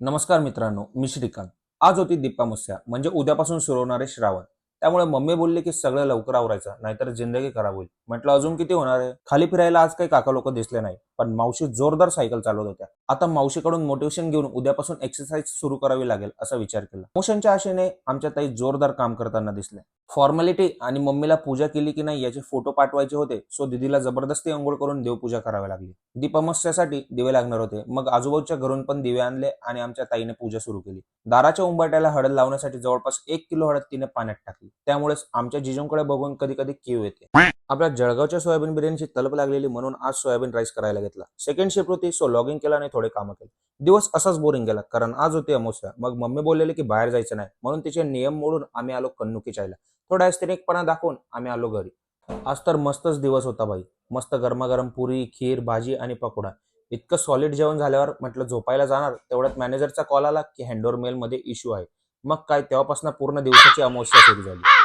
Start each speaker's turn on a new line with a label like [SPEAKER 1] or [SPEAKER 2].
[SPEAKER 1] नमस्कार मित्रांनो, मी श्रीकांत. आज होती दीपामावस्या म्हणजे उद्यापासून सुरू होणारे श्रावण. त्यामुळे मम्मी बोलली की सगळं लवकर आवरायचं नाहीतर जिंदगी खराब होईल. म्हटलं अजून किती होणार आहे. खाली फिरायला आज काही काका लोक दिसले नाही, पण मावशी जोरदार सायकल चालवत होत्या. आता मावशीकडून मोटिवेशन घेऊन उद्यापासून एक्सरसाइज सुरू करावी लागेल असा विचार केला. मोशनच्या आशेने आमच्या ताई जोरदार काम करताना दिसल्या. फॉर्मॅलिटी आणि मम्मीला पूजा केली की नाही याचे फोटो पाठवायचे होते, सो दीदीला जबरदस्ती अंघोळ करून देवपूजा करावी लागली. दीपामावस्यासाठी दिवे लागणार होते, मग आजूबाजूच्या घरून पण दिवे आणले आणि आमच्या ताईने पूजा सुरू केली. दाराच्या उंबरठ्याला हळद लावण्यासाठी जवळपास 1 किलो हळद तिने पाण्यात टाकली. त्यामुळेच आमच्या जिजूंकडे बघून कधी कधी कीव येते. आपल्या जळगावच्या सोयाबीन बिर्याणीची तलप लागलेली म्हणून आज सोयाबीन राईस करायला घेतला. सेकंड शिफ्ट होती, सो लॉगिंग केला आणि थोडे कामं केले. दिवस असाच बोरिंग गेला, कारण आज होती अमावस्या. मग मम्मी बोललेली की बाहेर जायचं नाही, म्हणून तिचे नियम मोडून आम्ही आलो कन्नुकी चायला. थोडा ऐश्वर्यपणा दाखवून आम्ही आलो घरी. आज तर मस्तच दिवस होता भाई. मस्त गरमागरम पुरी, खीर, भाजी आणि पकोडा. इतकं सॉलिड जेवण झाल्यावर म्हटलं झोपायला जाणार, तेवढ्यात मॅनेजरचा कॉल आला की हँडओव्हर मेल मध्ये इश्यू आहे. मग काय, तेव्हापासून पूर्ण दिवसाची अमावस्या सुरू झाली.